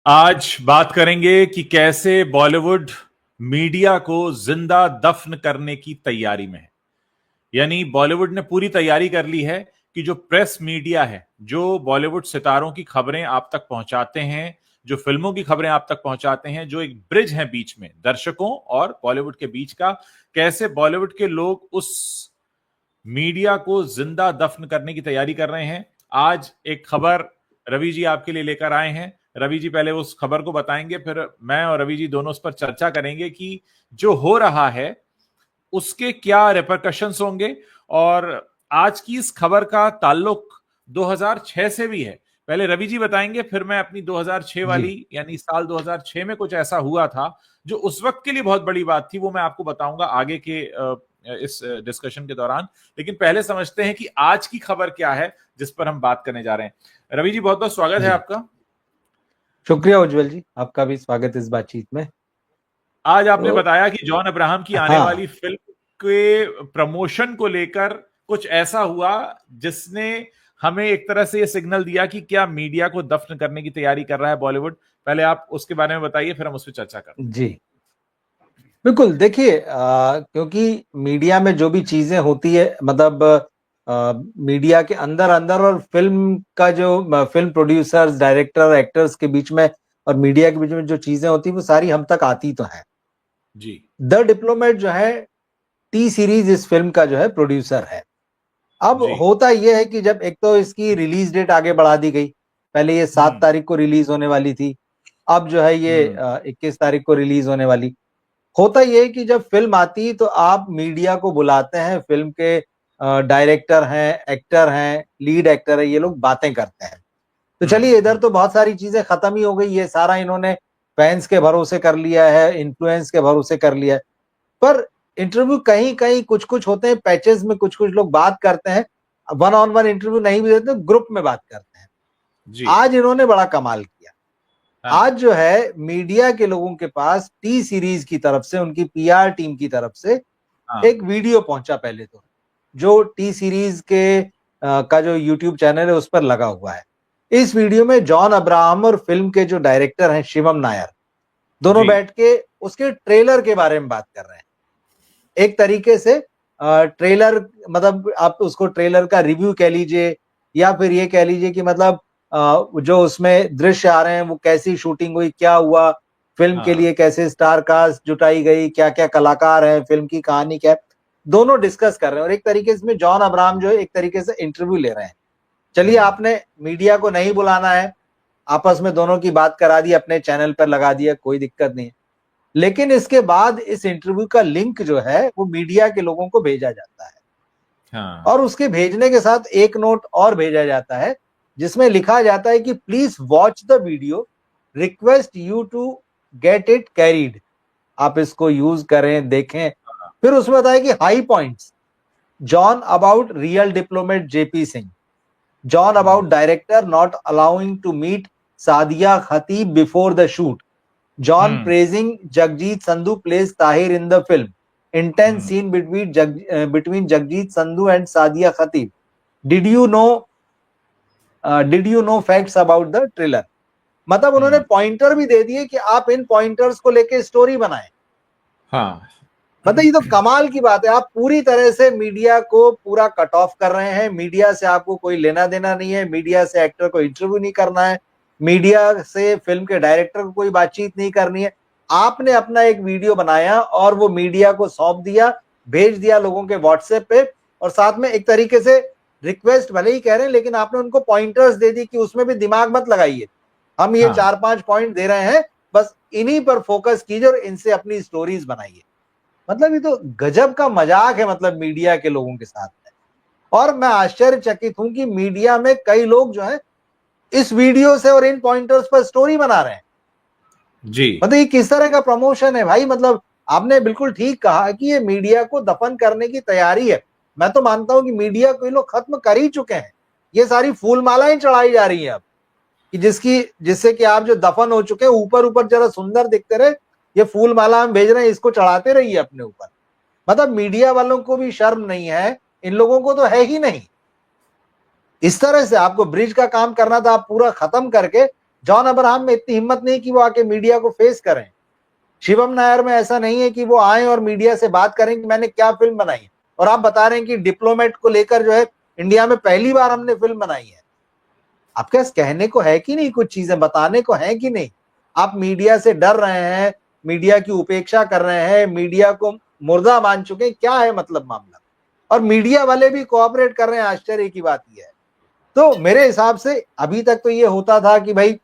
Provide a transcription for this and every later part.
आज बात करेंगे कि कैसे बॉलीवुड मीडिया को जिंदा दफन करने की तैयारी में है। यानी बॉलीवुड ने पूरी तैयारी कर ली है कि जो प्रेस मीडिया है, जो बॉलीवुड सितारों की खबरें आप तक पहुंचाते हैं, जो फिल्मों की खबरें आप तक पहुंचाते हैं, जो एक ब्रिज है बीच में दर्शकों और बॉलीवुड के बीच का, कैसे बॉलीवुड के लोग उस मीडिया को जिंदा दफन करने की तैयारी कर रहे हैं। आज एक खबर रवि जी आपके लिए लेकर आए हैं। रवि जी पहले उस खबर को बताएंगे, फिर मैं और रवि जी दोनों उस पर चर्चा करेंगे कि जो हो रहा है उसके क्या रिपरकशंस होंगे। और आज की इस खबर का ताल्लुक 2006 से भी है। पहले रवि जी बताएंगे, फिर मैं अपनी 2006 जी। वाली, यानी साल 2006 में कुछ ऐसा हुआ था जो उस वक्त के लिए बहुत बड़ी बात थी, वो मैं आपको बताऊंगा आगे के इस डिस्कशन के दौरान। लेकिन पहले समझते हैं कि आज की खबर क्या है जिस पर हम बात करने जा रहे हैं। रवि जी, बहुत बहुत स्वागत है जी, आपका। शुक्रिया उज्जवल जी, आपका भी स्वागत इस बातचीत में। आज आपने तो बताया कि जॉन अब्राहम की आने हाँ, वाली फिल्म के प्रमोशन को लेकर कुछ ऐसा हुआ जिसने हमें एक तरह से ये सिग्नल दिया कि क्या मीडिया को दफन करने की तैयारी कर रहा है बॉलीवुड। पहले आप उसके बारे में बताइए, फिर हम उस पर चर्चा करते हैं। जी, बिल्कुल। देखिए, क्योंकि मीडिया में जो भी चीजें होती है, मतलब मीडिया के अंदर अंदर और फिल्म का जो फिल्म प्रोड्यूसर्स, डायरेक्टर, एक्टर्स के बीच में और मीडिया के बीच में जो चीजें होती है वो सारी हम तक आती तो है। जी द डिप्लोमेट जो है, टी सीरीज इस फिल्म का जो है प्रोड्यूसर है। अब जी। होता यह है कि जब एक तो इसकी रिलीज डेट आगे बढ़ा दी गई, पहले ये 7 हम्म तारीख को रिलीज होने वाली थी, अब जो है ये हम्म 21 तारीख को रिलीज होने वाली। होता ये है कि जब फिल्म आती तो आप मीडिया को बुलाते हैं, फिल्म के डायरेक्टर हैं, एक्टर हैं, लीड एक्टर है, ये लोग बातें करते हैं। तो चलिए, इधर तो बहुत सारी चीजें खत्म ही हो गई, ये सारा इन्होंने फैंस के भरोसे कर लिया है, इन्फ्लुएंस के भरोसे कर लिया है। पर इंटरव्यू कहीं कहीं कुछ कुछ होते हैं, पैचेस में कुछ कुछ लोग बात करते हैं, वन ऑन वन इंटरव्यू नहीं भी देते, ग्रुप में बात करते हैं। जी। आज इन्होंने बड़ा कमाल किया। हाँ आज जो है मीडिया के लोगों के पास टी सीरीज की तरफ से, उनकी पीआर टीम की तरफ से हाँ। एक वीडियो पहुंचा पहले तो, जो टी सीरीज के का जो यूट्यूब चैनल है उस पर लगा हुआ है। इस वीडियो में जॉन अब्राहम और फिल्म के जो डायरेक्टर हैं शिवम नायर, दोनों जी। बैठ के उसके ट्रेलर के बारे में बात कर रहे हैं। एक तरीके से ट्रेलर, मतलब आप उसको ट्रेलर का रिव्यू कह लीजिए, या फिर ये कह लीजिए कि मतलब जो उसमें दृश्य आ रहे हैं वो कैसी शूटिंग हुई, क्या हुआ, फिल्म के हाँ। लिए कैसे स्टार कास्ट जुटाई गई, क्या क्या कलाकार हैं, फिल्म की कहानी क्या है, दोनों डिस्कस कर रहे हैं। और एक तरीके से इसमें जॉन अब्राहम जो है एक तरीके से इंटरव्यू ले रहे हैं। चलिए, हम्म आपने मीडिया को नहीं बुलाना है, आपस में दोनों की बात करा दी, अपने चैनल पर लगा दिया, कोई दिक्कत नहीं है। लेकिन इसके बाद इस इंटरव्यू का लिंक जो है वो मीडिया के लोगों को भेजा जाता है, हाँ। और उसके भेजने के साथ एक नोट और भेजा जाता है जिसमें लिखा जाता है कि please watch the video, request you to get it carried. आप इसको यूज करें, देखें। फिर उसमें बताया कि high points, John about real diplomat JP Singh, John about hmm director not allowing to meet Sadia Khatib before the shoot, John hmm praising Jagjit Sandhu plays Tahir in the film. Intense hmm scene between Jagjit Sandhu and Sadia Khatib. Did you know facts about the trailer? मतलब उन्होंने हम्म pointer भी दे दिए कि आप इन pointers को लेके story बनाएं। हाँ। मतलब ये तो कमाल की बात है। आप पूरी तरह से मीडिया को पूरा कट ऑफ कर रहे हैं। मीडिया से आपको कोई लेना देना नहीं है, मीडिया से एक्टर को इंटरव्यू नहीं करना है, मीडिया से फिल्म के डायरेक्टर को कोई बातचीत नहीं करनी है। आपने अपना एक वीडियो बनाया और वो मीडिया को सौंप दिया, भेज दिया लोगों के व्हाट्सएप पे, और साथ में एक तरीके से रिक्वेस्ट भले ही कह रहे हैं, लेकिन आपने उनको पॉइंटर्स दे दी कि उसमें भी दिमाग मत लगाइए, हम ये हाँ। 4-5 पॉइंट दे रहे हैं, बस इन्हीं पर फोकस कीजिए और इनसे अपनी स्टोरीज बनाइए। मतलब ये तो गजब का मजाक है, मतलब मीडिया के लोगों के साथ में। और मैं आश्चर्यचकित हूं कि मीडिया में कई लोग जो है इस वीडियो से और इन पॉइंटर्स पर स्टोरी बना रहे हैं। जी। मतलब ये किस तरह का प्रमोशन है भाई? मतलब आपने बिल्कुल ठीक कहा कि ये मीडिया को दफन करने की तैयारी है। मैं तो मानता हूं कि मीडिया को ये लोग खत्म कर ही चुके हैं। ये सारी फूल मालाएं चढ़ाई जा रही हैं अब, कि जिससे कि आप जो दफन हो चुके हैं, ऊपर ऊपर जरा सुंदर दिखते रहे, ये फूल माला हम भेज रहे हैं, इसको चढ़ाते रहिए अपने ऊपर। मतलब मीडिया वालों को भी शर्म नहीं है, इन लोगों को तो है ही नहीं। इस तरह से आपको ब्रिज का काम करना था, आप पूरा खत्म करके जॉन अब्राहम में इतनी हिम्मत नहीं कि वो आके मीडिया को फेस करें। शिवम नायर में ऐसा नहीं है कि वो आए और मीडिया से बात करें कि मैंने क्या फिल्म बनाई है। और आप बता रहे हैं कि डिप्लोमेट को लेकर जो है इंडिया में पहली बार हमने फिल्म बनाई है। आपके पास कहने को है कि नहीं, कुछ चीजें बताने को है कि नहीं? आप मीडिया से डर रहे हैं, मीडिया की उपेक्षा कर रहे हैं, मीडिया को मुर्दा मान चुके हैं, क्या है मतलब मामला? और मीडिया वाले भी कोऑपरेट कर रहे हैं, आश्चर्य की बात यह है। तो मेरे हिसाब से अभी तक तो ये होता था कि भाई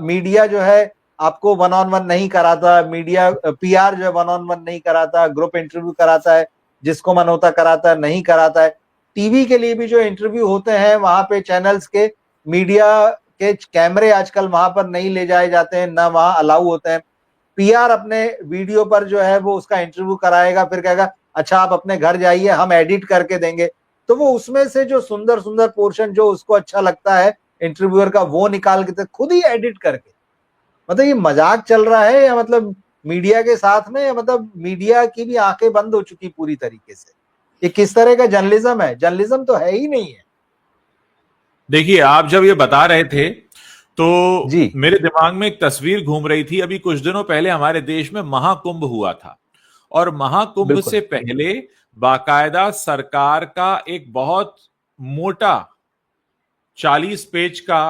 मीडिया जो है आपको वन ऑन वन नहीं कराता, मीडिया पीआर जो है वन ऑन वन नहीं कराता, ग्रुप इंटरव्यू कराता है, जिसको मन होता कराता है, नहीं कराता है। टीवी के लिए भी जो इंटरव्यू होते हैं वहां पे चैनल्स के, मीडिया के कैमरे आजकल वहां पर नहीं ले जाए जाते हैं, ना वहां अलाउ होते हैं। पीआर अपने वीडियो पर जो है वो उसका इंटरव्यू कराएगा, फिर कहेगा अच्छा आप अपने घर जाइए, हम एडिट करके देंगे। तो वो उसमें से जो सुंदर सुंदर पोर्शन जो उसको अच्छा लगता है इंटरव्यूअर का, वो निकाल के खुद ही एडिट करके, मतलब ये मजाक चल रहा है या मतलब मीडिया के साथ में, या मतलब मीडिया की भी आंखें बंद हो चुकी पूरी तरीके से? ये किस तरह का जर्नलिज्म है? जर्नलिज्म तो है ही नहीं है। देखिए, आप जब ये बता रहे थे तो जी मेरे दिमाग में एक तस्वीर घूम रही थी। अभी कुछ दिनों पहले हमारे देश में महाकुंभ हुआ था, और महाकुंभ बिल्कुल। से पहले बाकायदा सरकार का एक बहुत मोटा 40 पेज का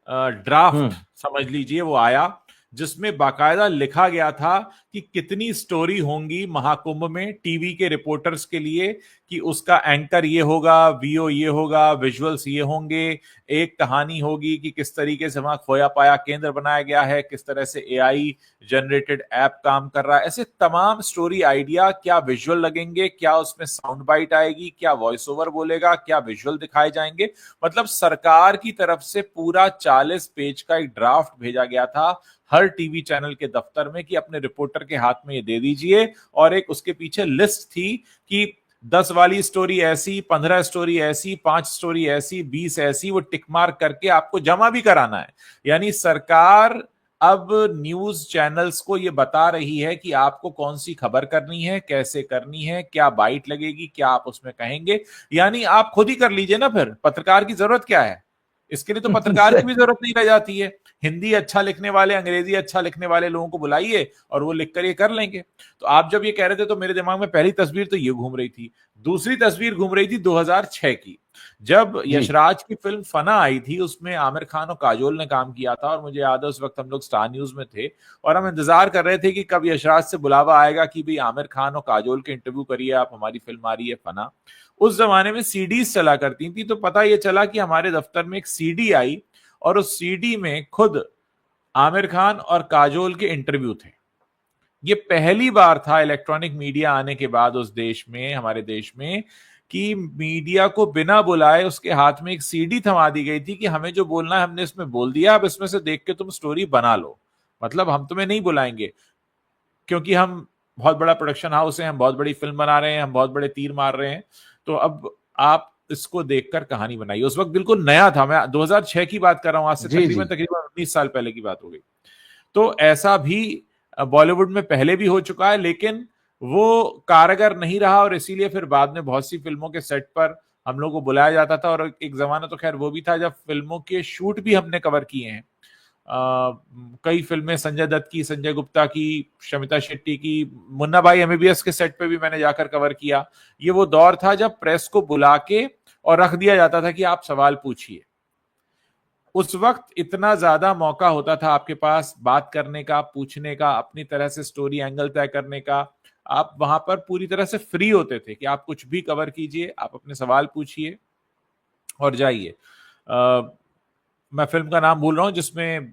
ड्राफ्ट हम्म। समझ लीजिए वो आया, जिसमें बाकायदा लिखा गया था कि कितनी स्टोरी होंगी महाकुंभ में टीवी के रिपोर्टर्स के लिए, कि उसका एंकर ये होगा, वीओ ये होगा, विजुअल्स ये होंगे, एक कहानी होगी कि किस तरीके से वहां खोया पाया केंद्र बनाया गया है, किस तरह से एआई जनरेटेड ऐप काम कर रहा है, ऐसे तमाम स्टोरी आइडिया। क्या विजुअल लगेंगे, क्या उसमें साउंड बाइट आएगी, क्या वॉइस ओवर बोलेगा, क्या विजुअल दिखाए जाएंगे। मतलब सरकार की तरफ से पूरा 40 पेज का एक ड्राफ्ट भेजा गया था हर टीवी चैनल के दफ्तर में कि अपने रिपोर्टर के हाथ में ये दे दीजिए। और एक उसके पीछे लिस्ट थी कि 10 वाली स्टोरी ऐसी, 15 स्टोरी ऐसी, 5 स्टोरी ऐसी, 20 ऐसी, वो टिक मार्क करके आपको जमा भी कराना है। यानी सरकार अब न्यूज चैनल्स को यह बता रही है कि आपको कौन सी खबर करनी है, कैसे करनी है, क्या बाइट लगेगी, क्या आप उसमें कहेंगे। यानी आप खुद ही कर लीजिए ना, फिर पत्रकार की जरूरत क्या है? इसके लिए तो पत्रकार की भी जरूरत नहीं रह जाती है। हिंदी अच्छा लिखने वाले, अंग्रेजी अच्छा लिखने वाले लोगों को बुलाइए और वो लिखकर ये कर लेंगे। तो आप जब ये कह रहे थे तो मेरे दिमाग में पहली तस्वीर तो ये घूम रही थी। दूसरी तस्वीर घूम रही थी 2006 की, जब जी यशराज की फिल्म फना आई थी। उसमें आमिर खान और काजोल ने काम किया था, और मुझे याद है उस वक्त हम लोग स्टार न्यूज में थे और हम इंतजार कर रहे थे कि कब यशराज से बुलावा आएगा कि भाई आमिर खान और काजोल के इंटरव्यू करिए आप, हमारी फिल्म आ रही है फना। उस जमाने में सीडीज चला करती थी, तो पता ये चला कि हमारे दफ्तर में एक सीडी आई और उस सीडी में खुद आमिर खान और काजोल के इंटरव्यू थे। ये पहली बार था इलेक्ट्रॉनिक मीडिया आने के बाद उस देश में, हमारे देश में, कि मीडिया को बिना बुलाए उसके हाथ में एक सीडी थमा दी गई थी कि हमें जो बोलना है हमने इसमें बोल दिया, अब इसमें से देख के तुम स्टोरी बना लो। मतलब हम तुम्हें नहीं बुलाएंगे, क्योंकि हम बहुत बड़ा प्रोडक्शन हाउस है, हम बहुत बड़ी फिल्म बना रहे हैं, हम बहुत बड़े तीर मार रहे हैं, तो अब आप इसको देखकर कहानी बनाइए। उस वक्त बिल्कुल नया था, मैं 2006 की बात कर रहा हूं, आज से जी तकरीबन जी। तकरीबन 19 साल पहले की बात हो गई। तो ऐसा भी बॉलीवुड में पहले भी हो चुका है, लेकिन वो कारगर नहीं रहा, और इसीलिए फिर बाद में बहुत सी फिल्मों के सेट पर हम लोग को बुलाया जाता था। और एक जमाना तो खैर वो भी था जब फिल्मों के शूट भी हमने कवर किए हैं। कई फिल्में संजय दत्त की, संजय गुप्ता की, शमिता शेट्टी की, मुन्ना भाई एमबीबीएस के सेट पे भी मैंने जाकर कवर किया। ये वो दौर था जब प्रेस को बुला के और रख दिया जाता था कि आप सवाल पूछिए। उस वक्त इतना ज्यादा मौका होता था आपके पास बात करने का, पूछने का, अपनी तरह से स्टोरी एंगल तय करने का। आप वहां पर पूरी तरह से फ्री होते थे कि आप कुछ भी कवर कीजिए, आप अपने सवाल पूछिए और जाइए। मैं फिल्म का नाम भूल रहा हूं जिसमें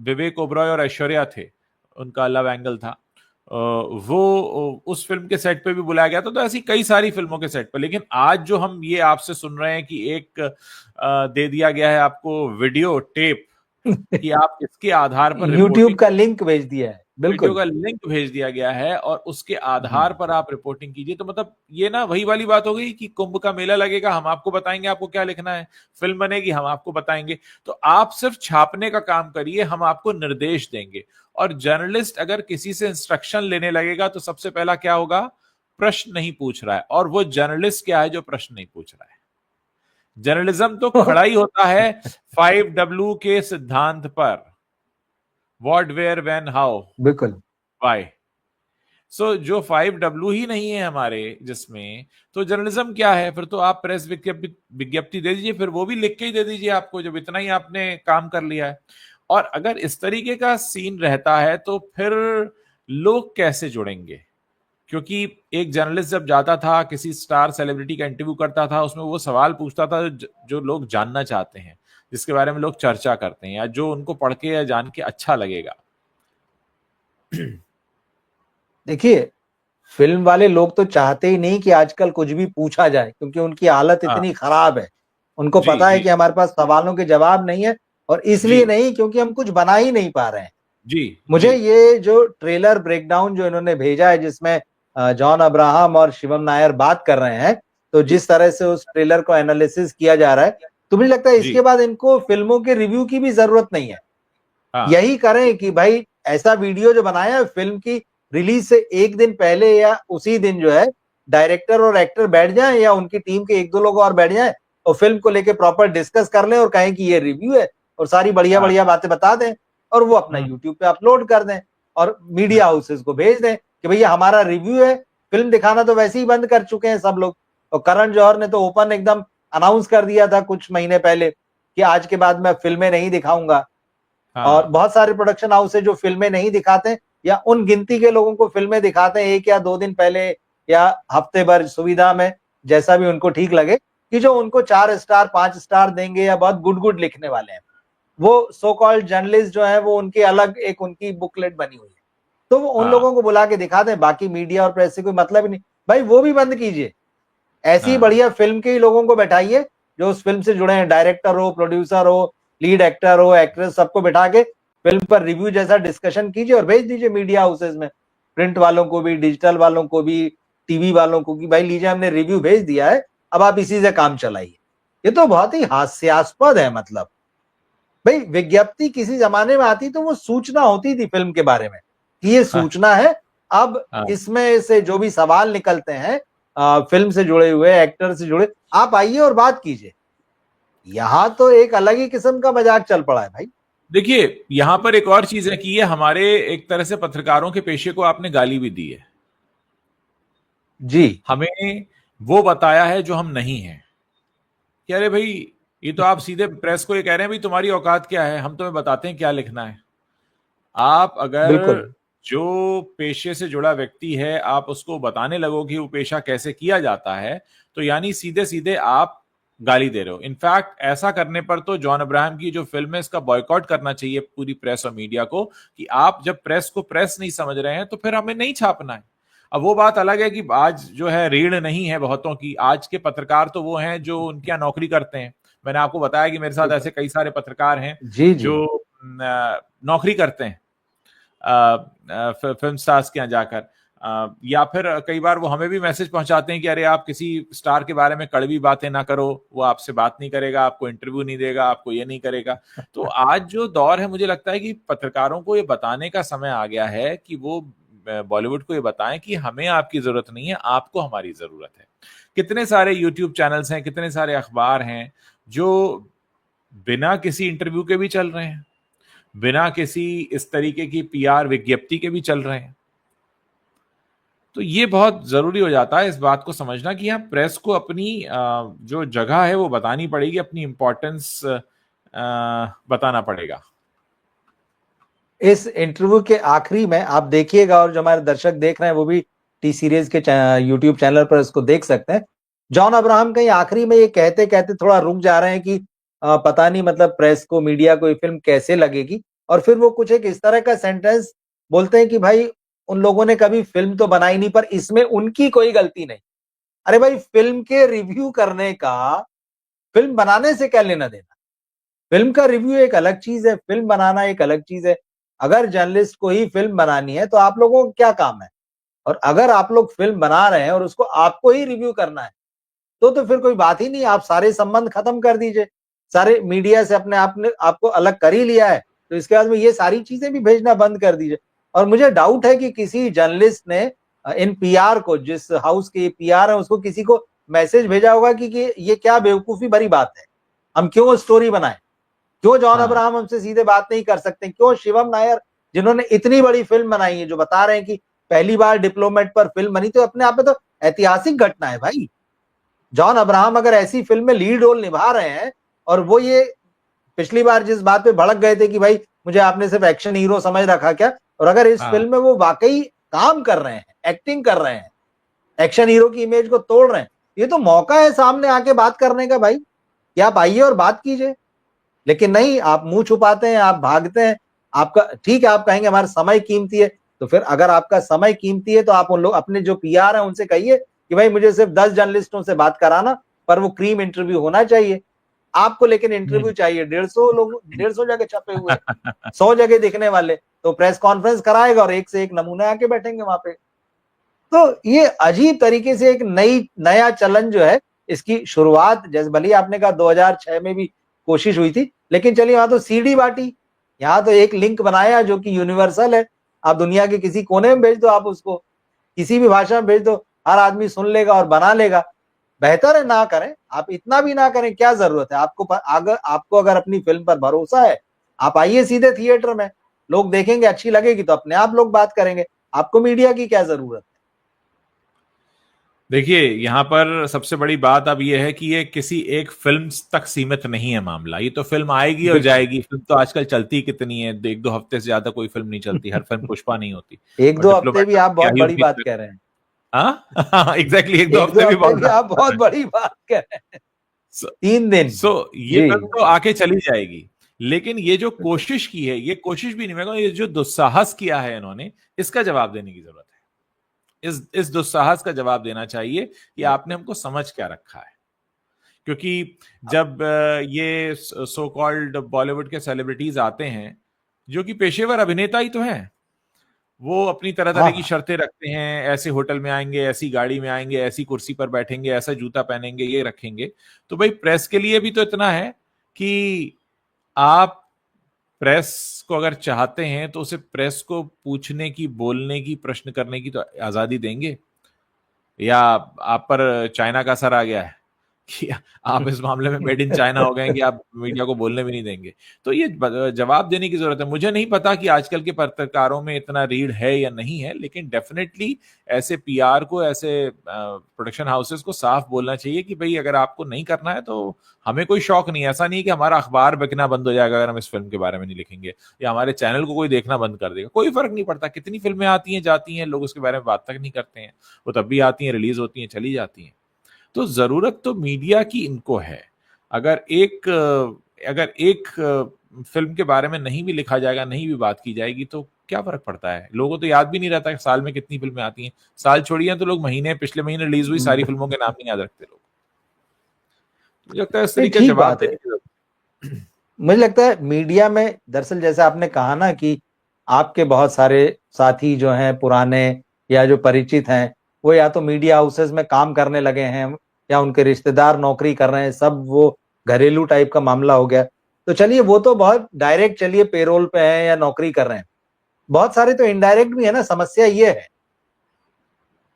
विवेक ओबरॉय और ऐश्वर्या थे, उनका लव एंगल था। वो उस फिल्म के सेट पे भी बुलाया गया था। तो ऐसी कई सारी फिल्मों के सेट पे। लेकिन आज जो हम ये आपसे सुन रहे हैं कि एक दे दिया गया है आपको वीडियो टेप कि आप इसके आधार पर यूट्यूब रिपोर्टिंग, का लिंक भेज दिया है, वीडियो बिल्कुल। का लिंक भेज दिया गया है और उसके आधार हम्म। पर आप रिपोर्टिंग कीजिए। तो मतलब ये ना वही वाली बात हो गई कि कुंभ का मेला लगेगा, हम आपको बताएंगे आपको क्या लिखना है, फिल्म बनेगी हम आपको बताएंगे। तो आप सिर्फ छापने का काम करिए, हम आपको निर्देश देंगे। और जर्नलिस्ट अगर किसी से इंस्ट्रक्शन लेने लगेगा तो सबसे पहला क्या होगा? प्रश्न नहीं पूछ रहा है। और वो जर्नलिस्ट क्या है जो प्रश्न नहीं पूछ रहा है? जर्नलिज्म तो खड़ा ही होता है 5W के सिद्धांत पर, व्हाट, वेयर, व्हेन, हाउ, बिल्कुल। व्हाई। सो जो 5W ही नहीं है हमारे जिसमें, तो जर्नलिज्म क्या है फिर? तो आप प्रेस विज्ञप्ति विज्ञप्ति दे दीजिए, फिर वो भी लिख के ही दे दीजिए आपको, जब इतना ही आपने काम कर लिया है। और अगर इस तरीके का सीन रहता है तो फिर लोग कैसे जुड़ेंगे? क्योंकि एक जर्नलिस्ट जब जाता था किसी स्टार सेलिब्रिटी का इंटरव्यू करता था, उसमें वो सवाल पूछता था जो लोग जानना चाहते हैं, जिसके बारे में लोग चर्चा करते हैं, या जो उनको पढ़ के या जान के अच्छा लगेगा। देखिए, फिल्म वाले लोग तो चाहते ही नहीं कि आजकल कुछ भी पूछा जाए, क्योंकि उनकी हालत हाँ। इतनी खराब है। उनको जी पता है जी कि हमारे पास सवालों के जवाब नहीं है, और जी इसलिए नहीं क्योंकि हम कुछ बना ही नहीं पा रहे हैं। जी जी। मुझे ये जो ट्रेलर ब्रेकडाउन जो इन्होंने भेजा है, जिसमें जॉन अब्राहम और शिवम नायर बात कर रहे हैं, तो जिस तरह से उस ट्रेलर को एनालिसिस किया जा रहा है, तो मुझे लगता है जी। इसके बाद इनको फिल्मों के रिव्यू की भी जरूरत नहीं है। हाँ यही करें कि भाई ऐसा वीडियो जो बनाया है फिल्म की रिलीज से एक दिन पहले या उसी दिन जो है, डायरेक्टर और एक्टर बैठ जाएं या उनकी टीम के एक दो लोग और बैठ जाएं और फिल्म को लेके प्रॉपर डिस्कस कर लें और कहें कि ये रिव्यू है, और सारी बढ़िया हाँ। बढ़िया बातें बता दें और वो अपना हम्म, यूट्यूब पे अपलोड कर दें और हम्म, मीडिया हाउसेस को भेज दें कि भैया हमारा रिव्यू है। फिल्म दिखाना तो वैसे ही बंद कर चुके हैं सब लोग, और करण जौहर ने तो ओपन एकदम अनाउंस कर दिया था कुछ महीने पहले कि आज के बाद मैं फिल्में नहीं दिखाऊंगा। और हाँ बहुत सारे प्रोडक्शन हाउस है जो फिल्में नहीं दिखाते या उन गिनती के लोगों को फिल्में दिखाते हैं 1 या 2 दिन पहले या हफ्ते भर सुविधा में, जैसा भी उनको ठीक लगे, कि जो उनको 4 स्टार 5 स्टार देंगे या बहुत गुड गुड लिखने वाले हैं। वो सो कॉल्ड जर्नलिस्ट जो है वो उनकी अलग एक उनकी बुकलेट बनी हुई है, तो वो उन हाँ लोगों को बुला के दिखा दें। बाकी मीडिया और प्रेस से कोई मतलब ही नहीं। भाई वो भी बंद कीजिए, ऐसी हाँ बढ़िया फिल्म के ही लोगों को बैठाइए जो उस फिल्म से जुड़े हैं, डायरेक्टर हो, प्रोड्यूसर हो, लीड एक्टर हो, एक्ट्रेस, सबको बैठा के फिल्म पर रिव्यू जैसा डिस्कशन कीजिए और भेज दीजिए मीडिया हाउसेज में, प्रिंट वालों को भी, डिजिटल वालों को भी, टीवी वालों को, कि भाई लीजिए हमने रिव्यू भेज दिया है, अब आप इसी से काम चलाइए। ये तो बहुत ही हास्यास्पद है। मतलब भाई विज्ञप्ति किसी जमाने में आती तो वो सूचना होती थी फिल्म के बारे में कि ये हाँ सूचना है। अब हाँ। इसमें से जो भी सवाल निकलते हैं फिल्म से जुड़े हुए, एक्टर से जुड़े, आप आइए और बात कीजिए। यहां तो एक अलग ही किस्म का मजाक चल पड़ा है भाई। देखिए, यहां पर एक और चीज है कि ये हमारे एक तरह से पत्रकारों के पेशे को आपने गाली भी दी है। जी। हमें वो बताया है जो हम नहीं हैं, कि अरे भाई, ये तो आप सीधे प्रेस को ये कह रहे हैं भाई तुम्हारी औकात क्या है, हम तुम्हें बताते हैं क्या लिखना है। आप अगर बिल्कुल। जो पेशे से जुड़ा व्यक्ति है आप उसको बताने लगो कि वो पेशा कैसे किया जाता है, तो यानी सीधे सीधे आप गाली दे रहे हो। इनफैक्ट ऐसा करने पर तो जॉन अब्राहम की जो फिल्म है इसका बॉयकॉट करना चाहिए पूरी प्रेस और मीडिया को, कि आप जब प्रेस को प्रेस नहीं समझ रहे हैं तो फिर हमें नहीं छापना है। अब वो बात अलग है कि आज जो है रीढ़ नहीं है बहुतों की, आज के पत्रकार तो वो हैं जो उनकी यहाँ नौकरी करते हैं। मैंने आपको बताया कि मेरे साथ बिल्कुल। ऐसे कई सारे पत्रकार हैं जी जी। जो नौकरी करते हैं फिल्म स्टार्स के यहाँ जाकर, या फिर कई बार वो हमें भी मैसेज पहुंचाते हैं कि अरे आप किसी स्टार के बारे में कड़वी बातें ना करो, वो आपसे बात नहीं करेगा, आपको इंटरव्यू नहीं देगा, आपको ये नहीं करेगा। तो आज जो दौर है, मुझे लगता है कि पत्रकारों को ये बताने का समय आ गया है कि वो बॉलीवुड को ये बताएं कि हमें आपकी जरूरत नहीं है, आपको हमारी जरूरत है। कितने सारे यूट्यूब चैनल्स हैं, कितने सारे अखबार हैं जो बिना किसी इंटरव्यू के भी चल रहे हैं, बिना किसी इस तरीके की पीआर विज्ञप्ति के भी चल रहे हैं। तो ये बहुत जरूरी हो जाता है इस बात को समझना कि यहाँ प्रेस को अपनी जो जगह है वो बतानी पड़ेगी, अपनी इंपॉर्टेंस बताना पड़ेगा। इस इंटरव्यू के आखिरी में आप देखिएगा, और जो हमारे दर्शक देख रहे हैं वो भी टी सीरीज के यूट्यूब चैनल पर इसको देख सकते हैं। जॉन अब्राहम कहीं आखिरी में ये कहते कहते थोड़ा रुक जा रहे हैं कि पता नहीं मतलब प्रेस को, मीडिया को ये फिल्म कैसे लगेगी, और फिर वो कुछ एक इस तरह का सेंटेंस बोलते हैं कि भाई उन लोगों ने कभी फिल्म तो बनाई नहीं पर इसमें उनकी कोई गलती नहीं। अरे भाई फिल्म के रिव्यू करने का फिल्म बनाने से क्या लेना देना? फिल्म का रिव्यू एक अलग चीज है, फिल्म बनाना एक अलग चीज है। अगर जर्नलिस्ट को ही फिल्म बनानी है तो आप लोगों को क्या काम है? और अगर आप लोग फिल्म बना रहे हैं और उसको आपको ही रिव्यू करना है, तो फिर कोई बात ही नहीं, आप सारे संबंध खत्म कर दीजिए। सारे मीडिया से अपने आपने आपको अलग कर ही लिया है, तो इसके बाद में ये सारी चीजें भी भेजना बंद कर दीजिए। और मुझे डाउट है कि किसी जर्नलिस्ट ने इन पीआर को, जिस हाउस के पीआर है, उसको किसी को मैसेज भेजा होगा कि ये क्या बेवकूफी भरी बात है, हम क्यों स्टोरी बनाएं, क्यों जॉन अब्राहम हमसे सीधे बात नहीं कर सकते, क्यों शिवम नायर जिन्होंने इतनी बड़ी फिल्म बनाई है, जो बता रहे हैं कि पहली बार डिप्लोमेट पर फिल्म बनी, तो अपने आप में तो ऐतिहासिक घटना है भाई। जॉन अब्राहम अगर ऐसी फिल्म में लीड रोल निभा रहे हैं, और वो ये पिछली बार जिस बात पे भड़क गए थे कि भाई मुझे आपने सिर्फ एक्शन हीरो समझ रखा क्या, और अगर इस फिल्म में वो वाकई काम कर रहे हैं, एक्टिंग कर रहे हैं, एक्शन हीरो की इमेज को तोड़ रहे हैं, ये तो मौका है सामने आके बात करने का भाई, कि आप आइए और बात कीजिए। लेकिन नहीं, आप मुंह छुपाते हैं, आप भागते हैं। आपका ठीक है, आप कहेंगे हमारा समय कीमती है, तो फिर अगर आपका समय कीमती है तो आप उन लोग अपने जो पीआर है उनसे कहिए कि भाई मुझे सिर्फ 10 जर्नलिस्टों से बात कराना, पर वो क्रीम इंटरव्यू होना चाहिए। आपको लेकिन इंटरव्यू चाहिए 150 लोग, 150 जगह छपे हुए, 100 जगह दिखने वाले, तो प्रेस कॉन्फ्रेंस कराएगा और एक से एक नमूने आके बैठेंगे वहां पे। तो ये अजीब तरीके से एक नया चलन जो है, इसकी शुरुआत जैसे भले आपने कहा 2006 में भी कोशिश हुई थी, लेकिन चलिए वहां तो सीडी बांटी, यहाँ तो एक लिंक बनाया जो कि यूनिवर्सल है, आप दुनिया के किसी कोने में भेज दो, आप उसको किसी भी भाषा में भेज दो, हर आदमी सुन लेगा और बना लेगा। बेहतर है ना करें, आप इतना भी ना करें, क्या जरूरत है आपको, आपको अगर अपनी फिल्म पर भरोसा है, आप आइए सीधे थिएटर में, लोग देखेंगे, अच्छी लगेगी तो अपने आप लोग बात करेंगे, आपको मीडिया की क्या जरूरत है। देखिए, यहाँ पर सबसे बड़ी बात अब यह है कि ये किसी एक फिल्म तक सीमित नहीं है मामला, ये तो फिल्म आएगी और जाएगी। फिल्म तो आजकल चलती कितनी है, 1-2 हफ्ते से ज्यादा कोई फिल्म नहीं चलती, हर फिल्म पुष्पा नहीं होती। एक और दो हफ्ते डिप्लोमेट भी आप क्या बहुत ही बड़ी उनकी, बात कह रहे हैं। हाँ एग्जैक्टली, 1-2 एक दो हफ्ते भी हफ्ते बहुत भी आप बहुत बड़ी बात कह रहे हैं। 3 दिन। सो ये जी। फिल्म तो आके चली जाएगी, लेकिन ये जो कोशिश की है, ये कोशिश भी नहीं, मैं कहूँ ये जो दुस्साहस किया है इन्होंने, इसका जवाब देने की जरूरत है। इस दुस्साहस का जवाब देना चाहिए कि आपने हमको समझ क्या रखा है। क्योंकि जब ये सो कॉल्ड बॉलीवुड के सेलिब्रिटीज आते हैं, जो कि पेशेवर अभिनेता ही तो हैं, वो अपनी तरह तरह की हाँ, शर्तें रखते हैं, ऐसे होटल में आएंगे, ऐसी गाड़ी में आएंगे, ऐसी कुर्सी पर बैठेंगे, ऐसा जूता पहनेंगे, ये रखेंगे। तो भाई प्रेस के लिए भी तो इतना है कि आप प्रेस को अगर चाहते हैं तो उसे प्रेस को पूछने की, बोलने की, प्रश्न करने की तो आजादी देंगे, या आप पर चाइना का असर आ गया है कि आप इस मामले में मेड इन चाइना हो गए हैं कि आप मीडिया को बोलने भी नहीं देंगे। तो ये जवाब देने की जरूरत है। मुझे नहीं पता कि आजकल के पत्रकारों में इतना रीढ़ है या नहीं है, लेकिन डेफिनेटली ऐसे पीआर को, ऐसे प्रोडक्शन हाउसेस को साफ बोलना चाहिए कि भाई अगर आपको नहीं करना है तो हमें कोई शौक नहीं है। ऐसा नहीं कि हमारा अखबार बिकना बंद हो जाएगा अगर हम इस फिल्म के बारे में नहीं लिखेंगे, या हमारे चैनल को कोई देखना बंद कर देगा, कोई फर्क नहीं पड़ता। कितनी फिल्में आती हैं, जाती हैं, लोग उसके बारे में बात तक नहीं करते हैं, वो तब भी आती हैं, रिलीज होती हैं, चली जाती हैं। तो जरूरत तो मीडिया की इनको है। अगर एक फिल्म के बारे में नहीं भी लिखा जाएगा, नहीं भी बात की जाएगी, तो क्या फर्क पड़ता है? लोगों को तो याद भी नहीं रहता कि साल में कितनी फिल्में आती हैं। साल छोड़िए तो लोग महीने, पिछले महीने रिलीज हुई सारी फिल्मों के नाम नहीं याद रखते लोग। मुझे लगता है इस नहीं, तरीके ठीक जवाब बात है। देने की जरूरत। मुझे लगता है मीडिया में दरअसल जैसे आपने कहा ना कि आपके बहुत सारे साथी जो हैं पुराने या जो परिचित हैं, वो या तो मीडिया हाउसेस में काम करने लगे हैं, या उनके रिश्तेदार नौकरी कर रहे हैं, सब वो घरेलू टाइप का मामला हो गया। तो चलिए वो तो बहुत डायरेक्ट, चलिए पेरोल पे हैं या नौकरी कर रहे हैं। बहुत सारे तो इनडायरेक्ट भी है ना, समस्या ये है।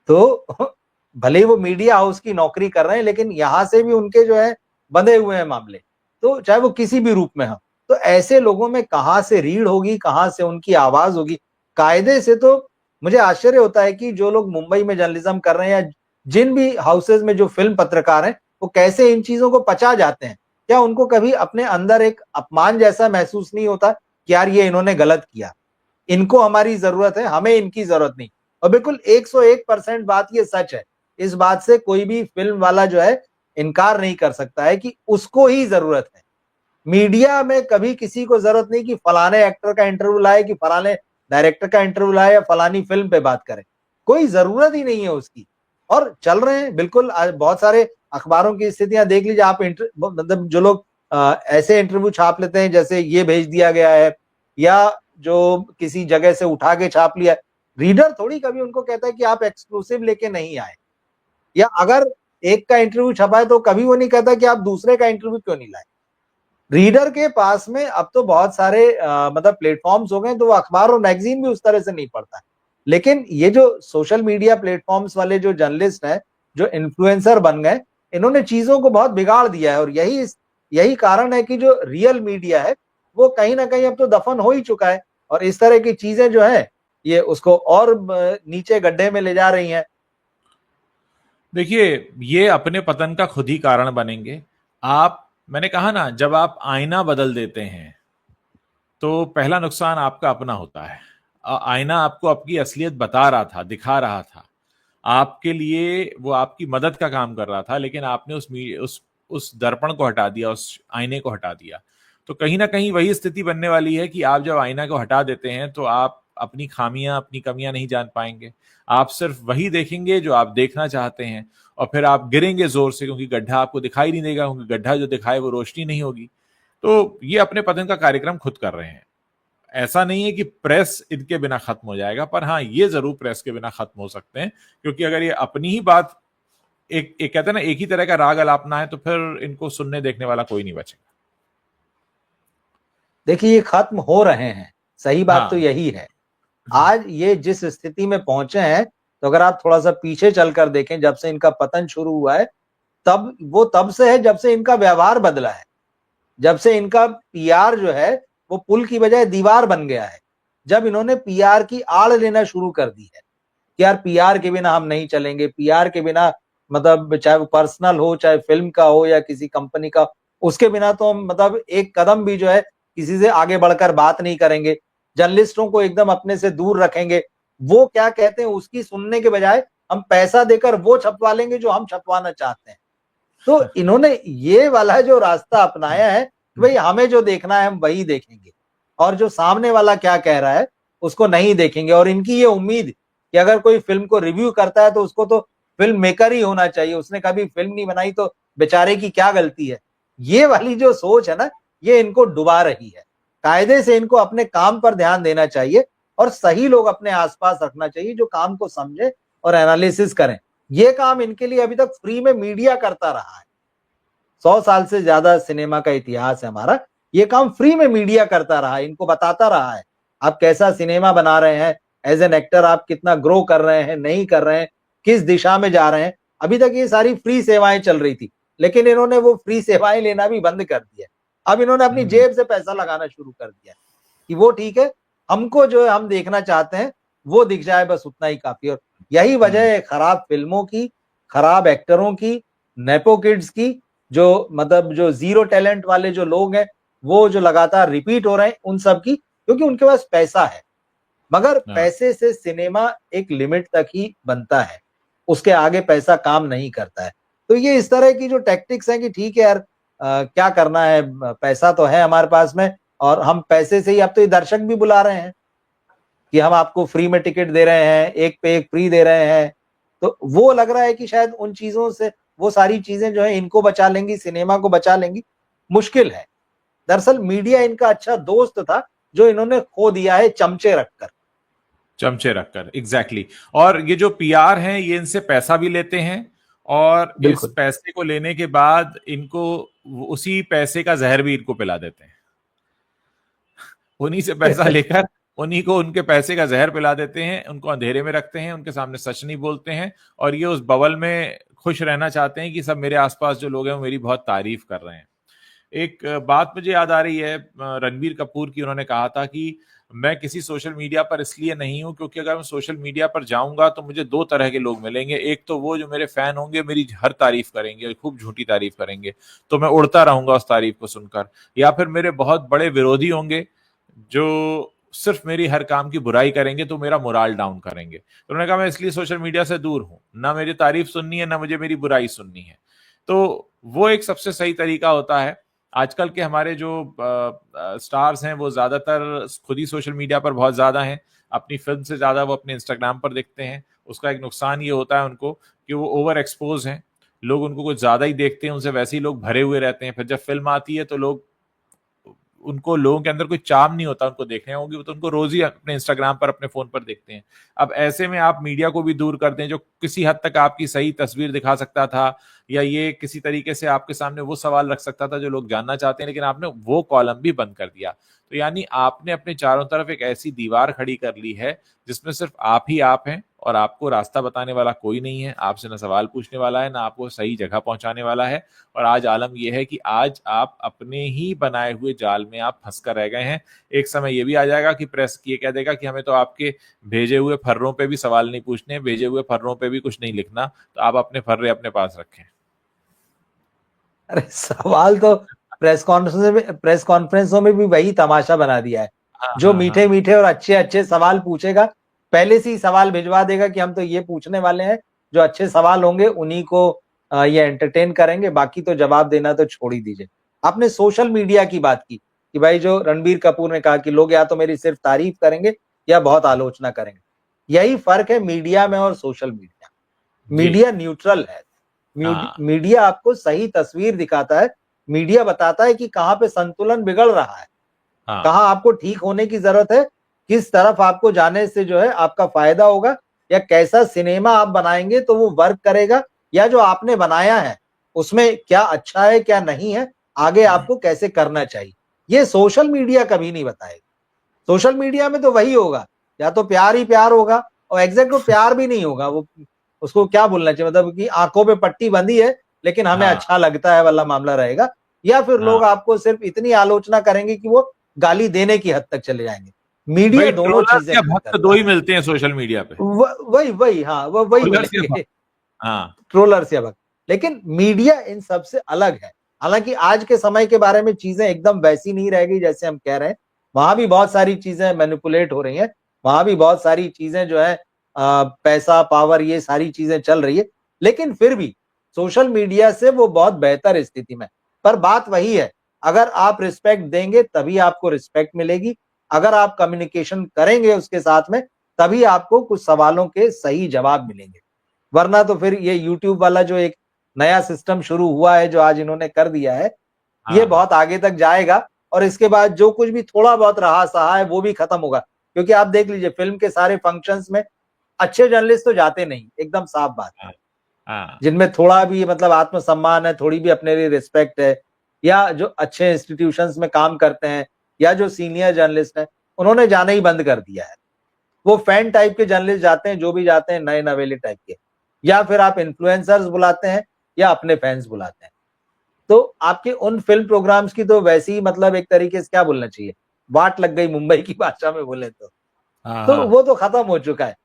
तो भले ही वो मीडिया हाउस की नौकरी कर रहे हैं, लेकिन यहां से भी उनके जो है बंधे हुए हैं मामले, तो चाहे वो किसी भी रूप में हो। तो ऐसे लोगों में कहां से रीढ़ होगी, कहां से उनकी आवाज होगी कायदे से। तो मुझे आश्चर्य होता है कि जो लोग मुंबई में जर्नलिज्म कर रहे हैं, या जिन भी हाउसेज में जो फिल्म पत्रकार हैं, वो कैसे इन चीजों को पचा जाते हैं। क्या उनको कभी अपने अंदर एक अपमान जैसा महसूस नहीं होता कि यार ये इन्होंने गलत किया, इनको हमारी जरूरत है, हमें इनकी जरूरत नहीं। और बिल्कुल 101% बात ये सच है, इस बात से कोई भी फिल्म वाला जो है इनकार नहीं कर सकता है कि उसको ही जरूरत है। मीडिया में कभी किसी को जरूरत नहीं कि फलाने एक्टर का इंटरव्यू लाए, कि फलाने डायरेक्टर का इंटरव्यू लाए, या फलानी फिल्म पे बात करें, कोई जरूरत ही नहीं है उसकी। और चल रहे हैं बिल्कुल, आज बहुत सारे अखबारों की स्थितियां देख लीजिए आप। मतलब जो लोग ऐसे इंटरव्यू छाप लेते हैं जैसे ये भेज दिया गया है, या जो किसी जगह से उठा के छाप लिया, रीडर थोड़ी कभी उनको कहता है कि आप एक्सक्लूसिव लेके नहीं आए, या अगर एक का इंटरव्यू छपा है तो कभी वो नहीं कहता कि आप दूसरे का इंटरव्यू क्यों नहीं लाए। रीडर के पास में अब तो बहुत सारे मतलब प्लेटफॉर्म्स हो गए, तो वो अखबार और मैगजीन भी उस तरह से नहीं पढ़ता है। लेकिन ये जो सोशल मीडिया प्लेटफॉर्म्स वाले जो जर्नलिस्ट हैं, जो इन्फ्लुएंसर बन गए, इन्होंने चीजों को बहुत बिगाड़ दिया है। और यही कारण है कि जो रियल मीडिया है वो कहीं ना कहीं अब तो दफन हो ही चुका है, और इस तरह की चीजें जो है ये उसको और नीचे गड्ढे में ले जा रही हैं। देखिए, ये अपने पतन का खुद ही कारण बनेंगे। मैंने कहा ना, जब आप आईना बदल देते हैं तो पहला नुकसान आपका अपना होता है। आईना आपको आपकी असलियत बता रहा था, दिखा रहा था, आपके लिए वो आपकी मदद का काम कर रहा था, लेकिन आपने उस दर्पण को हटा दिया, उस आईने को हटा दिया। तो कहीं ना कहीं वही स्थिति बनने वाली है कि आप जब आईना को हटा देते हैं तो आप अपनी खामियां, अपनी कमियां नहीं जान पाएंगे। आप सिर्फ वही देखेंगे जो आप देखना चाहते हैं, और फिर आप गिरेंगे जोर से, क्योंकि गड्ढा आपको दिखाई नहीं देगा, क्योंकि गड्ढा जो दिखाए वो रोशनी नहीं होगी। तो ये अपने पतन का कार्यक्रम खुद कर रहे हैं। ऐसा नहीं है कि प्रेस इनके बिना खत्म हो जाएगा, पर हाँ, ये जरूर प्रेस के बिना खत्म हो सकते हैं, क्योंकि अगर ये अपनी ही बात एक कहते हैं ना, एक ही तरह का राग अलापना है, तो फिर इनको सुनने देखने वाला कोई नहीं बचेगा। देखिए, ये खत्म हो रहे हैं, सही बात तो हाँ। यही है। आज ये जिस स्थिति में पहुंचे हैं, तो अगर आप थोड़ा सा पीछे चलकर देखें, जब से इनका पतन शुरू हुआ है, तब से है जब से इनका व्यवहार बदला है, जब से इनका पीआर जो है वो पुल की बजाय दीवार बन गया है। जब इन्होंने पीआर की आड़ लेना शुरू कर दी है कि यार पीआर के बिना हम नहीं चलेंगे, पीआर के बिना मतलब चाहे वो पर्सनल हो, चाहे फिल्म का हो या किसी कंपनी का, उसके बिना तो हम मतलब एक कदम भी जो है किसी से आगे बढ़कर बात नहीं करेंगे, जर्नलिस्टों को एकदम अपने से दूर रखेंगे। वो क्या कहते हैं उसकी सुनने के बजाय हम पैसा देकर वो छपवा लेंगे जो हम छपवाना चाहते हैं। तो इन्होंने ये वाला जो रास्ता अपनाया है कि भाई हमें जो देखना है हम वही देखेंगे, और जो सामने वाला क्या कह रहा है उसको नहीं देखेंगे। और इनकी ये उम्मीद कि अगर कोई फिल्म को रिव्यू करता है तो उसको तो फिल्म मेकर ही होना चाहिए, उसने कभी फिल्म नहीं बनाई तो बेचारे की क्या गलती है। ये वाली जो सोच है ना, ये इनको डुबा रही है। कायदे से इनको अपने काम पर ध्यान देना चाहिए और सही लोग अपने आसपास रखना चाहिए जो काम को समझे और एनालिसिस करें। ये काम इनके लिए अभी तक फ्री में मीडिया करता रहा है। 100 साल से ज्यादा सिनेमा का इतिहास है हमारा, ये काम फ्री में मीडिया करता रहा है, इनको बताता रहा है आप कैसा सिनेमा बना रहे हैं, एज एन एक्टर आप कितना ग्रो कर रहे हैं, नहीं कर रहे हैं, किस दिशा में जा रहे हैं। अभी तक ये सारी फ्री सेवाएं चल रही थी, लेकिन इन्होंने वो फ्री सेवाएं लेना भी बंद कर दिया। अब इन्होंने अपनी जेब से पैसा लगाना शुरू कर दिया कि वो ठीक है, हमको जो है हम देखना चाहते हैं वो दिख जाए, बस उतना ही काफी। और यही वजह है खराब फिल्मों की, खराब एक्टरों की, नेपो किड्स की, जो मतलब जो जीरो टैलेंट वाले जो लोग हैं वो जो लगातार रिपीट हो रहे हैं उन सब की, क्योंकि उनके पास पैसा है। मगर पैसे से सिनेमा एक लिमिट तक ही बनता है, उसके आगे पैसा काम नहीं करता है। तो ये इस तरह की जो टैक्टिक्स हैं कि ठीक है यार, क्या करना है, पैसा तो है हमारे पास में, और हम पैसे से ही अब तो ये दर्शक भी बुला रहे हैं कि हम आपको फ्री में टिकट दे रहे हैं, एक पे एक फ्री दे रहे हैं। तो वो लग रहा है कि शायद उन चीजों से वो सारी चीजें जो है इनको बचा लेंगी, सिनेमा को बचा लेंगी। मुश्किल है। दरअसल मीडिया इनका अच्छा दोस्त था जो इन्होंने खो दिया है चमचे रखकर। एग्जैक्टली। और ये जो पीआर हैं, ये इनसे पैसा भी लेते हैं, और इस बिल्कुल। पैसे को लेने के बाद इनको उसी पैसे का जहर भी इनको पिला देते हैं। उन्हीं से पैसा लेकर उन्हीं को उनके पैसे का जहर पिला देते हैं, उनको अंधेरे में रखते हैं, उनके सामने सच नहीं बोलते हैं, और ये उस बबल में खुश रहना चाहते हैं कि सब मेरे आसपास जो लोग हैं वो मेरी बहुत तारीफ कर रहे हैं। एक बात मुझे याद आ रही है रणबीर कपूर की। उन्होंने कहा था कि मैं किसी सोशल मीडिया पर इसलिए नहीं हूं क्योंकि अगर मैं सोशल मीडिया पर जाऊंगा तो मुझे दो तरह के लोग मिलेंगे। एक तो वो जो मेरे फैन होंगे, मेरी हर तारीफ करेंगे, खूब झूठी तारीफ करेंगे, तो मैं उड़ता रहूंगा उस तारीफ को सुनकर। या फिर मेरे बहुत बड़े विरोधी होंगे जो सिर्फ मेरी हर काम की बुराई करेंगे, तो मेरा मोराल डाउन करेंगे। तो उन्होंने कहा मैं इसलिए सोशल मीडिया से दूर हूं, ना मेरी तारीफ सुननी है, ना मुझे मेरी बुराई सुननी है। तो वो एक सबसे सही तरीका होता है। आजकल के हमारे जो स्टार्स हैं वो ज्यादातर खुद ही सोशल मीडिया पर बहुत ज्यादा हैं, अपनी फिल्म से ज्यादा वो अपने इंस्टाग्राम पर दिखते हैं। उसका एक नुकसान ये होता है उनको कि वो ओवर एक्सपोज हैं, लोग उनको कुछ ज्यादा ही देखते हैं, उनसे वैसे ही लोग भरे हुए रहते हैं। फिर जब फिल्म आती है तो लोगों के अंदर कोई चार्म नहीं होता उनको देखने होगी, वो तो उनको रोज ही अपने इंस्टाग्राम पर, अपने फोन पर देखते हैं। अब ऐसे में आप मीडिया को भी दूर कर दें जो किसी हद तक आपकी सही तस्वीर दिखा सकता था, या ये किसी तरीके से आपके सामने वो सवाल रख सकता था जो लोग जानना चाहते हैं, लेकिन आपने वो कॉलम भी बंद कर दिया। तो यानी आपने अपने चारों तरफ एक ऐसी दीवार खड़ी कर ली है जिसमें सिर्फ आप ही आप हैं और आपको रास्ता बताने वाला कोई नहीं है, आपसे ना सवाल पूछने वाला है, ना आपको सही जगह पहुंचाने वाला है। और आज आलम यह है कि आज आप अपने ही बनाए हुए जाल में आप फंस कर रह गए हैं। एक समय यह भी आ जाएगा कि प्रेस ये कह देगा कि हमें तो आपके भेजे हुए फर्रों पे भी सवाल नहीं पूछने, भेजे हुए फर्रों पे भी कुछ नहीं लिखना, तो आप अपने फर्रे अपने पास रखें। अरे सवाल तो प्रेस कॉन्फ्रेंसों में भी वही तमाशा बना दिया है। हाँ जो हाँ हाँ मीठे मीठे और अच्छे अच्छे सवाल पूछेगा पहले से ही सवाल भिजवा देगा कि हम तो ये पूछने वाले हैं, जो अच्छे सवाल होंगे उन्हीं को ये एंटरटेन करेंगे, बाकी तो जवाब देना तो छोड़ ही दीजिए। आपने सोशल मीडिया की बात की कि भाई जो रणबीर कपूर ने कहा कि लोग या तो मेरी सिर्फ तारीफ करेंगे या बहुत आलोचना करेंगे। यही फर्क है मीडिया में और सोशल मीडिया। जी मीडिया न्यूट्रल है। हाँ मीडिया आपको सही तस्वीर दिखाता है। मीडिया बताता है कि कहां पे संतुलन बिगड़ रहा है, हाँ कहां आपको ठीक होने की जरूरत है, किस तरफ आपको जाने से जो है आपका फायदा होगा, या कैसा सिनेमा आप बनाएंगे तो वो वर्क करेगा, या जो आपने बनाया है उसमें क्या अच्छा है क्या नहीं है, आगे आपको कैसे करना चाहिए। ये सोशल मीडिया कभी नहीं बताएगा। सोशल मीडिया में तो वही होगा, या तो प्यार ही प्यार होगा, और एग्जैक्ट वो प्यार भी नहीं होगा, वो उसको क्या बोलना चाहिए, मतलब कि आंखों पे पट्टी बंधी है लेकिन हमें हाँ अच्छा लगता है वाला मामला रहेगा। या फिर हाँ लोग आपको सिर्फ इतनी आलोचना करेंगे कि वो गाली देने की हद तक चले जाएंगे। मीडिया भाई दोनों ट्रोलर्स चीजें या भक्त दो करता ही है। मिलते हैं सोशल मीडिया पे। वही वही हाँ, वो वही ट्रोलर्स या भक्त। मिलेंगे। हाँ ट्रोलर्स या वक्त, लेकिन मीडिया इन सबसे अलग है। हालांकि आज के समय के बारे में चीजें एकदम वैसी नहीं रह गई जैसे हम कह रहे हैं। वहां भी बहुत सारी चीजें मैनिपुलेट हो रही हैं, वहां भी बहुत सारी चीजें जो है पैसा पावर ये सारी चीजें चल रही है, लेकिन फिर भी सोशल मीडिया से वो बहुत बेहतर स्थिति में। पर बात वही है, अगर आप रिस्पेक्ट देंगे तभी आपको रिस्पेक्ट मिलेगी, अगर आप कम्युनिकेशन करेंगे उसके साथ में तभी आपको कुछ सवालों के सही जवाब मिलेंगे। वरना तो फिर ये यूट्यूब वाला जो एक नया सिस्टम शुरू हुआ है जो आज इन्होंने कर दिया है, ये हाँ हाँ बहुत आगे तक जाएगा, और इसके बाद जो कुछ भी थोड़ा बहुत रहा सहा है वो भी खत्म होगा। क्योंकि आप देख लीजिए फिल्म के सारे फंक्शंस में अच्छे जर्नलिस्ट तो जाते नहीं, एकदम साफ बात है। हाँ हाँ जिनमें थोड़ा भी मतलब आत्मसम्मान है, थोड़ी भी अपने लिए रिस्पेक्ट है, या जो अच्छे इंस्टीट्यूशंस में काम करते हैं, या जो सीनियर जर्नलिस्ट हैं, उन्होंने जाना ही बंद कर दिया है। वो फैन टाइप के जर्नलिस्ट जाते हैं, जो भी जाते हैं नए नवेले टाइप के, या फिर आप इन्फ्लुएंसर्स बुलाते हैं या अपने फैंस बुलाते हैं। तो आपके उन फिल्म प्रोग्राम्स की तो वैसी मतलब एक तरीके से क्या बोलना चाहिए, वाट लग गई मुंबई की भाषा में बोले हाँ तो हाँ वो तो खत्म हो चुका है।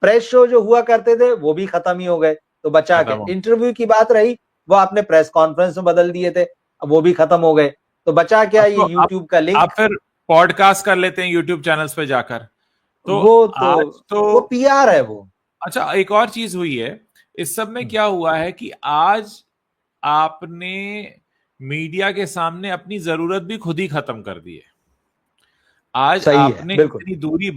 प्रेस शो जो हुआ करते थे वो भी खत्म ही हो गए, तो बचा खत्म क्या। हो। इंटरव्यू की बात रही, वो आपने प्रेस कॉन्फ्रेंस में बदल दिए थे, अब वो भी खत्म हो गए, तो बचा क्या, अब ये तो यूट्यूब का लिंक। आप फिर पॉडकास्ट कर लेते हैं यूट्यूब चैनल्स पे जाकर। तो वो तो आज तो वो पीआर है वो। अच्छा, एक और चीज हुई है इस सब में। क्या हुआ है कि आज आपने मीडिया के सामने अपनी जरूरत भी खुद ही खत्म कर दी है। आज सही है, आपने बिल्कुल। इतनी दूरी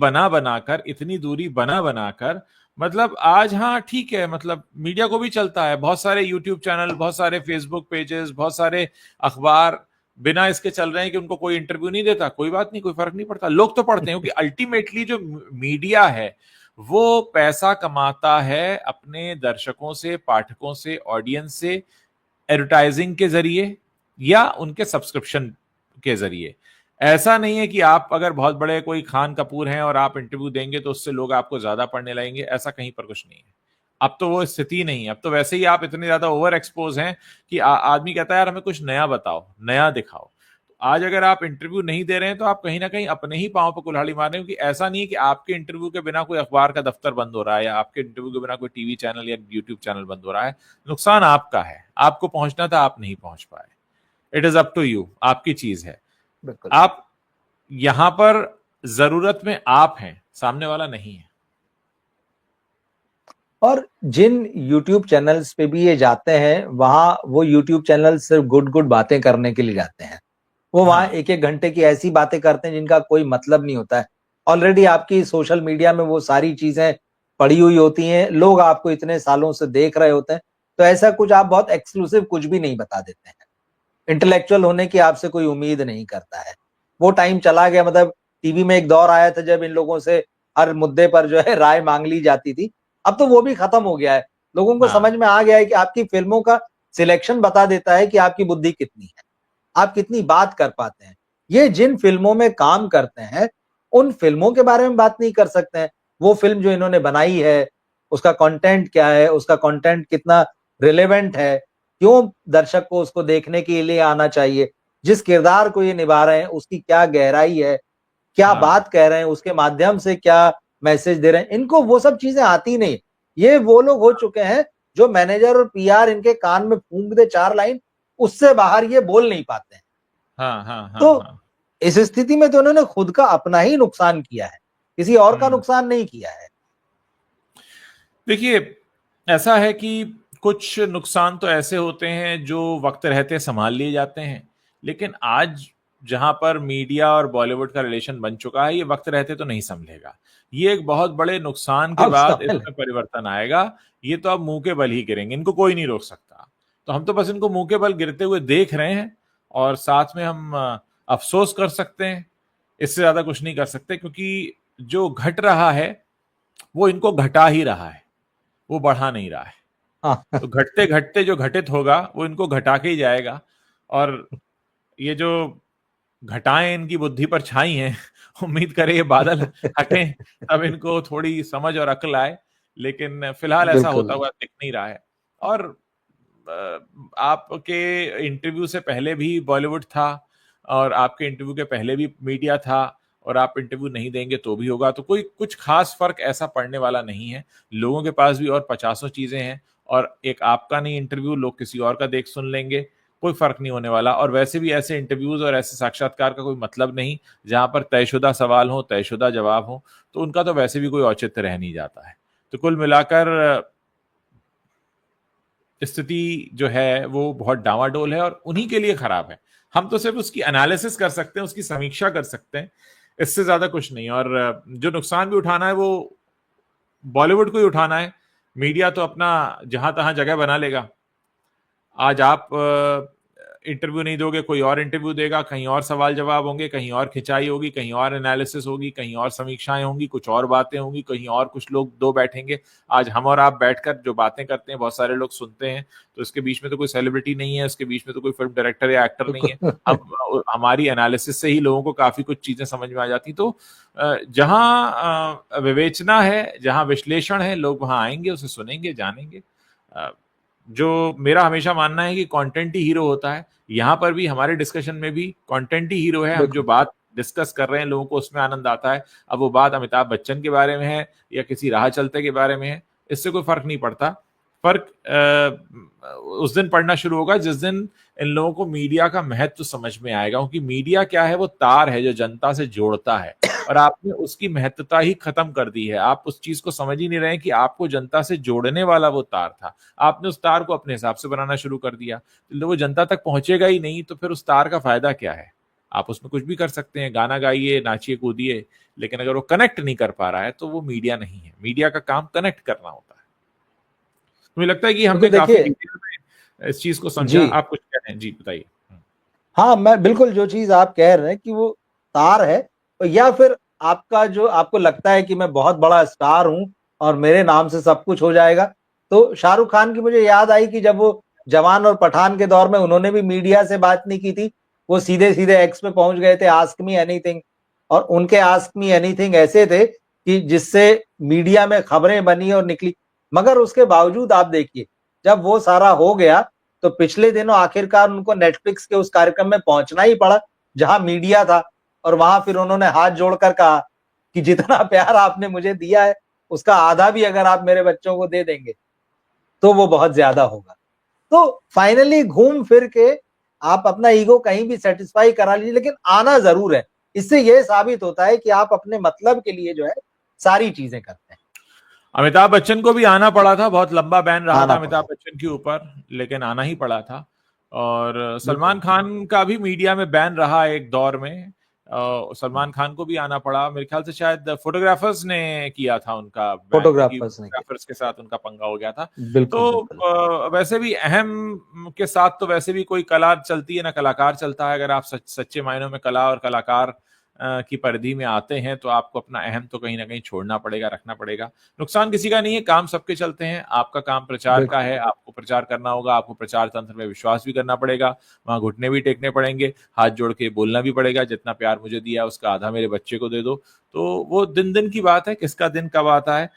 बना बनाकर, मतलब आज हाँ ठीक है, मतलब मीडिया को भी चलता है, बहुत सारे यूट्यूब चैनल, बहुत सारे फेसबुक पेजेस, बहुत सारे अखबार बिना इसके चल रहे हैं कि उनको कोई इंटरव्यू नहीं देता। कोई बात नहीं, कोई फर्क नहीं पड़ता, लोग तो पढ़ते हैं, क्योंकि अल्टीमेटली जो मीडिया है वो पैसा कमाता है अपने दर्शकों से, पाठकों से, ऑडियंस से, एडवर्टाइजिंग के जरिए या उनके सब्सक्रिप्शन के जरिए। ऐसा नहीं है कि आप अगर बहुत बड़े कोई खान कपूर हैं और आप इंटरव्यू देंगे तो उससे लोग आपको ज्यादा पढ़ने लगेंगे, ऐसा कहीं पर कुछ नहीं है। अब तो वो स्थिति नहीं है। अब तो वैसे ही आप इतने ज्यादा ओवर एक्सपोज हैं कि आदमी कहता है यार हमें कुछ नया बताओ, नया दिखाओ। तो आज अगर आप इंटरव्यू नहीं दे रहे हैं तो आप कहीं ना कहीं अपने ही पांव पर कुल्हाड़ी मार रहे हैं, क्योंकि ऐसा नहीं है कि आपके इंटरव्यू के बिना कोई अखबार का दफ्तर बंद हो रहा है या आपके इंटरव्यू के बिना कोई टीवी चैनल या यूट्यूब चैनल बंद हो रहा है। नुकसान आपका है, आपको पहुंचना था, आप नहीं पहुंच पाए। It is up to you, आपकी चीज है। बिल्कुल। आप यहां पर जरूरत में आप हैं, सामने वाला नहीं है। और जिन YouTube चैनल्स पे भी ये जाते हैं, वहां वो YouTube चैनल सिर्फ गुड गुड बातें करने के लिए जाते हैं। वो वहां हाँ एक एक घंटे की ऐसी बातें करते हैं जिनका कोई मतलब नहीं होता है। ऑलरेडी आपकी सोशल मीडिया में वो सारी चीजें पड़ी हुई होती हैं, लोग आपको इतने सालों से देख रहे होते हैं, तो ऐसा कुछ आप बहुत एक्सक्लूसिव कुछ भी नहीं बता देते हैं। इंटेलेक्चुअल होने की आपसे कोई उम्मीद नहीं करता है। वो टाइम चला गया। मतलब टीवी में एक दौर आया था जब इन लोगों से हर मुद्दे पर जो है राय मांग ली जाती थी। अब तो वो भी खत्म हो गया है। लोगों को समझ हाँ में आ गया है कि आपकी फिल्मों का सिलेक्शन बता देता है कि आपकी बुद्धि कितनी है, आप कितनी बात कर पाते हैं। ये जिन फिल्मों में काम करते हैं, उन फिल्मों के बारे में बात नहीं कर सकते हैं। वो फिल्म जो इन्होंने बनाई है, उसका कंटेंट क्या है, उसका कंटेंट कितना रिलेवेंट है, क्यों दर्शक को उसको देखने के लिए आना चाहिए, जिस किरदार को ये निभा रहे हैं उसकी क्या गहराई है, क्या हाँ बात कह रहे हैं, उसके माध्यम से क्या मैसेज दे रहे हैं, इनको वो सब चीजें आती नहीं। ये वो लोग हो चुके हैं जो मैनेजर और पीआर इनके कान में फूंक दे 4 लाइन, उससे बाहर ये बोल नहीं पाते हैं। हाँ हाँ हाँ तो हाँ। इस स्थिति में तो उन्होंने खुद का अपना ही नुकसान किया है, किसी और का हम्म। नुकसान नहीं किया है। देखिए, ऐसा है कि कुछ नुकसान तो ऐसे होते हैं जो वक्त रहते संभाल लिए जाते हैं, लेकिन आज जहां पर मीडिया और बॉलीवुड का रिलेशन बन चुका है, ये वक्त रहते तो नहीं संभलेगा। ये एक बहुत बड़े नुकसान के अब बाद सवाल है। इसमें परिवर्तन आएगा। ये तो अब मुंह के बल ही गिरेंगे, इनको कोई नहीं रोक सकता। तो हम तो बस इनको मुंह के बल गिरते हुए देख रहे हैं, और साथ में हम अफसोस कर सकते हैं। इससे ज्यादा कुछ नहीं कर सकते, क्योंकि जो घट रहा है वो इनको घटा ही रहा है, वो बढ़ा नहीं रहा है। हाँ। तो घटते घटते जो घटित होगा वो इनको घटा के ही जाएगा। और ये जो घटाएं इनकी बुद्धि पर छाई हैं, उम्मीद करें ये बादल हटें, तब इनको थोड़ी समझ और अक्ल आए। लेकिन फिलहाल ऐसा होता बिल्कुल। हुआ दिख नहीं रहा है। और आपके इंटरव्यू से पहले भी बॉलीवुड था, और आपके इंटरव्यू के पहले भी मीडिया था, और आप इंटरव्यू नहीं देंगे तो भी होगा। तो कोई कुछ खास फर्क ऐसा पड़ने वाला नहीं है। लोगों के पास भी और पचासों चीजें हैं, और एक आपका नहीं इंटरव्यू लोग किसी और का देख सुन लेंगे, कोई फर्क नहीं होने वाला। और वैसे भी ऐसे इंटरव्यूज और ऐसे साक्षात्कार का कोई मतलब नहीं, जहां पर तयशुदा सवाल हो, तयशुदा जवाब हो, तो उनका तो वैसे भी कोई औचित्य रह नहीं जाता है। तो कुल मिलाकर स्थिति जो है वो बहुत डावाडोल है, और उन्हीं के लिए खराब है। हम तो सिर्फ उसकी एनालिसिस कर सकते हैं, उसकी समीक्षा कर सकते हैं, इससे ज्यादा कुछ नहीं। और जो नुकसान भी उठाना है वो बॉलीवुड को ही उठाना है। मीडिया तो अपना जहां तहां जगह बना लेगा। आज आप इंटरव्यू नहीं दोगे, कोई और इंटरव्यू देगा, कहीं और सवाल जवाब होंगे, कहीं और खिंचाई होगी, कहीं और एनालिसिस होगी, कहीं और समीक्षाएं होंगी, कुछ और बातें होंगी, कहीं और कुछ लोग दो बैठेंगे। आज हम और आप बैठकर जो बातें करते हैं बहुत सारे लोग सुनते हैं, तो इसके बीच में तो कोई सेलिब्रिटी नहीं है, इसके बीच में तो कोई फिल्म डायरेक्टर या एक्टर नहीं है। हम हमारी एनालिसिस से ही लोगों को काफी कुछ चीजें समझ में आ जाती। तो जहां विवेचना है, जहां विश्लेषण है, लोग वहां आएंगे, उसे सुनेंगे, जानेंगे। जो मेरा हमेशा मानना है कि कंटेंट ही हीरो होता है। यहां पर भी, हमारे डिस्कशन में भी कंटेंट ही हीरो है। हम जो बिल्कुल। बात डिस्कस कर रहे हैं, लोगों को उसमें आनंद आता है। अब वो बात अमिताभ बच्चन के बारे में है या किसी राह चलते के बारे में है, इससे कोई फर्क नहीं पड़ता। फर्क उस दिन पड़ना शुरू होगा जिस दिन इन लोगों को मीडिया का महत्व समझ में आएगा। क्योंकि मीडिया क्या है, वो तार है जो जनता से जोड़ता है, और आपने उसकी महत्वता ही खत्म कर दी है। आप उस चीज को समझ ही नहीं रहे कि आपको जनता से जोड़ने वाला वो तार था। आपने उस तार को अपने हिसाब से बनाना शुरू कर दिया, तो वो जनता तक पहुंचेगा ही नहीं। तो फिर उस तार का फायदा क्या है? आप उसमें कुछ भी कर सकते हैं, गाना गाइए, नाचिए, कूदिए, लेकिन अगर वो कनेक्ट नहीं कर पा रहा है तो वो मीडिया नहीं है। मीडिया का काम कनेक्ट करना होता है। मुझे लगता है कि हमने बिल्कुल काफी देखिए। डिटेल में इस चीज को समझा। जी। आप कुछ कह रहे हैं, जी बताइए। हाँ, मैं बिल्कुल जो चीज आप कह रहे हैं कि वो तार है, या फिर आपका जो आपको लगता है कि मैं बहुत बड़ा स्टार हूं और मेरे नाम से सब कुछ हो जाएगा। तो शाहरुख खान की मुझे याद आई कि जब वो जवान और पठान के दौर में उन्होंने भी मीडिया से बात नहीं की थी, वो सीधे सीधे एक्स पे पहुंच गए थे, आस्क मी एनीथिंग। और उनके आस्क मी एनीथिंग ऐसे थे कि जिससे मीडिया में खबरें बनी और निकली। मगर उसके बावजूद आप देखिए, जब वो सारा हो गया तो पिछले दिनों आखिरकार उनको नेटफ्लिक्स के उस कार्यक्रम में पहुंचना ही पड़ा जहां मीडिया था, और वहां फिर उन्होंने हाथ जोड़कर कहा कि जितना प्यार आपने मुझे दिया है उसका आधा भी अगर आप मेरे बच्चों को दे देंगे तो वो बहुत ज्यादा होगा। तो फाइनली घूम फिर के आप अपना ईगो कहीं भी सेटिस्फाई करा लीजिए, लेकिन आना जरूर है। इससे यह साबित होता है कि आप अपने मतलब के लिए जो है सारी चीजें करते हैं। अमिताभ बच्चन को भी आना पड़ा था, बहुत लंबा बैन रहा था आना अमिताभ पड़ा। बच्चन के ऊपर, लेकिन आना ही पड़ा था। और बिल्कुल। सलमान खान का भी मीडिया में बैन रहा एक दौर में। सलमान खान को भी आना पड़ा, मेरे ख्याल से शायद फोटोग्राफर्स ने किया था उनका बैन, क्योंकि फोटोग्राफर्स ने किया। फोटोग्राफर्स के साथ उनका पंगा हो गया था। बिल्कुल तो बिल्कुल। वैसे भी अहम के साथ तो वैसे भी कोई कला चलती है ना कलाकार चलता है। अगर आप सच्चे मायनों में कला और कलाकार की परिधि में आते हैं तो आपको अपना अहम तो कहीं ना कहीं छोड़ना पड़ेगा, रखना पड़ेगा। नुकसान किसी का नहीं है, काम सबके चलते हैं। आपका काम प्रचार का है, आपको प्रचार करना होगा, आपको प्रचार तंत्र में विश्वास भी करना पड़ेगा, वहां घुटने भी टेकने पड़ेंगे, हाथ जोड़ के बोलना भी पड़ेगा, जितना प्यार मुझे दिया उसका आधा मेरे बच्चे को दे दो। तो वो दिन दिन की बात है, किसका दिन कब आता है।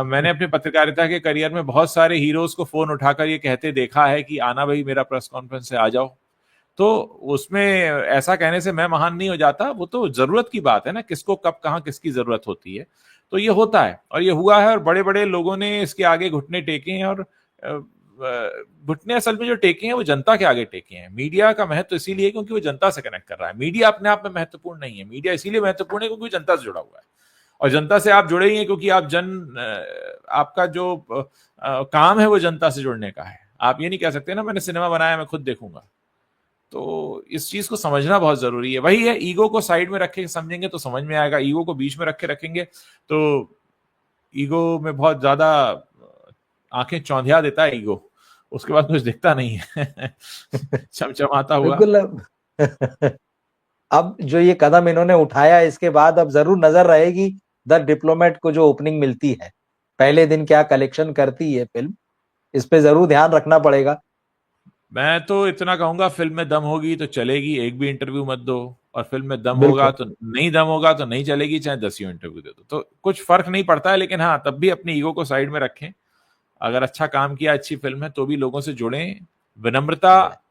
मैंने अपने पत्रकारिता के करियर में बहुत सारे हीरोज को फोन उठाकर ये कहते देखा है कि आना भाई मेरा प्रेस कॉन्फ्रेंस से आ जाओ। तो उसमें ऐसा कहने से मैं महान नहीं हो जाता, वो तो जरूरत की बात है ना, किसको कब कहाँ किसकी जरूरत होती है। तो ये होता है और ये हुआ है, और बड़े बड़े लोगों ने इसके आगे घुटने टेके हैं, और घुटने असल में जो टेके हैं वो जनता के आगे टेके हैं। मीडिया का महत्व इसीलिए क्योंकि वो जनता से कनेक्ट कर रहा है। मीडिया अपने आप में महत्वपूर्ण नहीं है, मीडिया इसीलिए महत्वपूर्ण है क्योंकि जनता से जुड़ा हुआ है, और जनता से आप जुड़े ही हैं क्योंकि आप आपका जो काम है वो जनता से जुड़ने का है। आप ये नहीं कह सकते ना मैंने सिनेमा बनाया मैं खुद देखूंगा। तो इस चीज को समझना बहुत जरूरी है। वही है, ईगो को साइड में रखे समझेंगे तो समझ में आएगा, ईगो को बीच में रखे रखेंगे तो ईगो में बहुत ज्यादा आंखें चौंधिया देता है ईगो, उसके बाद कुछ दिखता नहीं है चमचमाता हुआ। बिल्कुल। अब जो ये कदम इन्होंने उठाया इसके बाद अब जरूर नजर रहेगी द डिप्लोमेट को जो ओपनिंग मिलती है, पहले दिन क्या कलेक्शन करती है फिल्म, इस पे जरूर ध्यान रखना पड़ेगा। मैं तो इतना कहूंगा, फिल्म में दम होगी तो चलेगी, एक भी इंटरव्यू मत दो, और फिल्म में दम होगा बिल्कुल तो नहीं, दम होगा तो नहीं चलेगी, चाहे 10 इंटरव्यू दे दो, तो कुछ फर्क नहीं पड़ता है। लेकिन हाँ, तब भी अपनी ईगो को साइड में रखें। अगर अच्छा काम किया, अच्छी फिल्म है, तो भी लोगों से जुड़ें। विनम्रता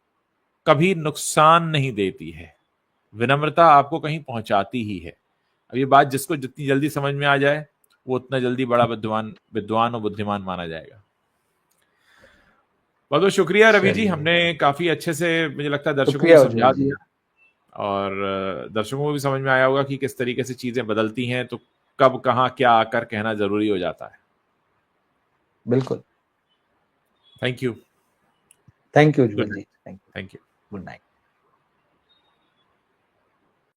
कभी नुकसान नहीं देती है, विनम्रता आपको कहीं पहुंचाती ही है। अब ये बात जिसको जितनी जल्दी समझ में आ जाए वो उतना जल्दी बड़ा विद्वान विद्वान और बुद्धिमान माना जाएगा। बहुत बहुत शुक्रिया रवि जी, चलिए, हमने काफी अच्छे से मुझे लगता है दर्शकों को शुक्रिया समझा उज्जवल जी। दिया, और दर्शकों को भी समझ में आया होगा कि किस तरीके से चीजें बदलती हैं, तो कब कहाँ क्या आकर कहना जरूरी हो जाता है। बिल्कुल। Thank you. Thank you good Ujjwal ji, night. Thank you. Thank you. Good night.